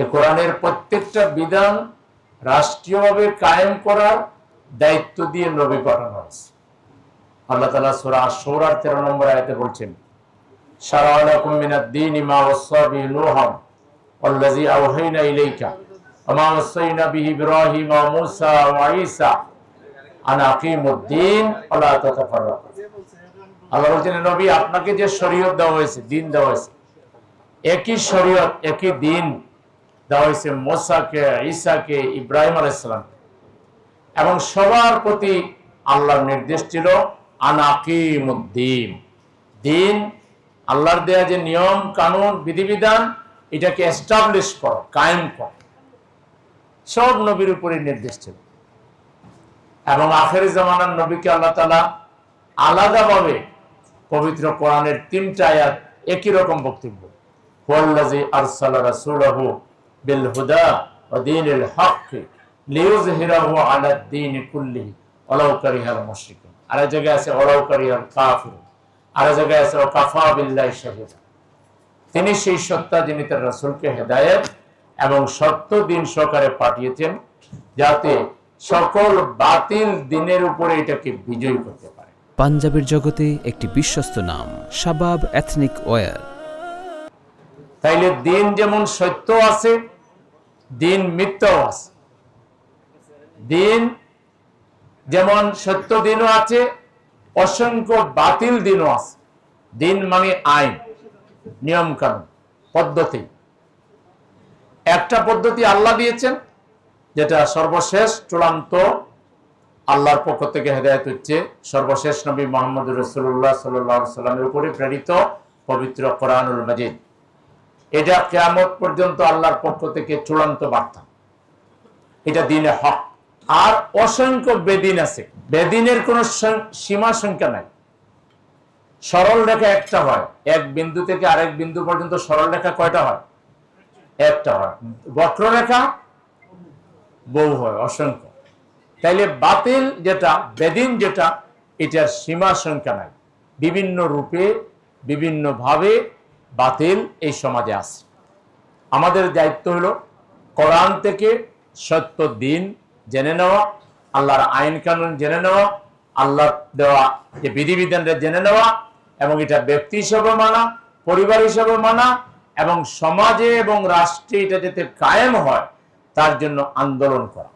এ কোরআনের প্রত্যেকটা বিধান রাষ্ট্রীয়ভাবে কায়েম করার দায়িত্ব দিয়ে নবী পাঠানো হয়েছে। আল্লাহ তাআলা সূরা আশ-শুরার 13 নম্বর আয়াতে বলছেন, শারা'a লাকুম মিনাদ-দীনি মা ওয়াসসা বিহি নূহান ওয়াল্লাযী আওহাইনা ইলাইকা ওয়া মা ওয়াসাইনা বিহি ইব্রাহিম ওয়া মূসা ওয়া ঈসা আন আকিমুদ-দীন ওয়া লা তাতাফাররাকু। আল্লাহ বলছেন, নবী আপনাকে যে শরীয়ত দেওয়া হয়েছে, দিন দেওয়া হয়েছে, একই শরীয়ত একই দিন দেওয়া হয়েছে মূসাকে, ঈসাকে, ইব্রাহিম আলাইহিস সালাম, এবং সবার প্রতি আল্লাহর নির্দেশ ছিল আন আকিমুদ-দীন, দিন আল্লাহর দেয়া যে নিয়ম কানুন বিধিবিধান এটাকে এস্টাবলিশ করো, কায়েম করো, সব নবীর উপরে নির্দেশ ছিল। এবং আখেরি জামানার নবীকে আল্লাহ তাআলা আলাদাভাবে পবিত্র কোরআনের 3টা আয়াত একই রকম বক্তব্য, হুয়াল্লাযী আরসালা রাসূলাহু বিল হুদা ওয়া দীনিল হক লিইয়ুযহিরাহু আলাদ-দীনি কুল্লিহি ওয়ালাউ কারিহাল মুশরিকুন। আর এক জায়গায় আছে ওয়ালাউ কারিহাল কাফিরুন, আর এক জায়গায় আছে ওয়া কাফা বিল্লাহি শাহীদা। তিনি সেই সত্তা যিনি তার রাসূলকে হেদায়েত এবং সত্য দিন সহকারে পাঠিয়েছেন, যাতে সকল বাতিল দিনের উপরে এটাকে বিজয়ী করতে পারে। পাঞ্জাবের জগতে একটি বিশ্বস্ত নাম, শাবাব এথনিক ওয়্যার। তাইলে দিন যেমন সত্য আছে, দিন মিথ্যাও আছে। দিন যেমন সত্য দিনও আছে, অসংখ্য বাতিল দিনও আছে। দিন মানে আইন, নিয়ম কানুন, পদ্ধতি। একটা পদ্ধতি আল্লাহ দিয়েছেন, যেটা সর্বশেষ চূড়ান্ত, আল্লাহর পক্ষ থেকে হেদায়েত হচ্ছে সর্বশেষ নবী মুহাম্মদ রাসূলুল্লাহ সাল্লাল্লাহু আলাইহি ওয়াসাল্লামের উপরে প্রেরিত পবিত্র কোরআনুল মাজিদ। এটা কিয়ামত পর্যন্ত আল্লাহর পক্ষ থেকে চূড়ান্ত বার্তা, এটা দ্বীনে হক। আর অসংখ্য বেদিন আছে, বেদিনের কোনো সীমা সংখ্যা নাই। সরল রেখা একটা হয়, এক বিন্দু থেকে আরেক বিন্দু পর্যন্ত সরল রেখা কয়টা হয়? একটা হয়। বক্ররেখা বহু হয়, অসংখ্য। তাইলে বাতিল যেটা, বেদিন যেটা, এটার সীমা সংখ্যা নাই। বিভিন্ন রূপে বিভিন্ন ভাবে বাতিল এই সমাজে আছে। আমাদের দায়িত্ব হলো কোরআন থেকে সত্য দিন জেনে নেওয়া, আল্লাহর আইন কানুন জেনে নেওয়া, আল্লাহর দেওয়া যে বিধিবিধানটা জেনে নেওয়া, এবং এটা ব্যক্তি হিসেবে মানা, পরিবার হিসেবে মানা, এবং সমাজে এবং রাষ্ট্রে এটা যাতে কায়েম হয় তার জন্য আন্দোলন করা।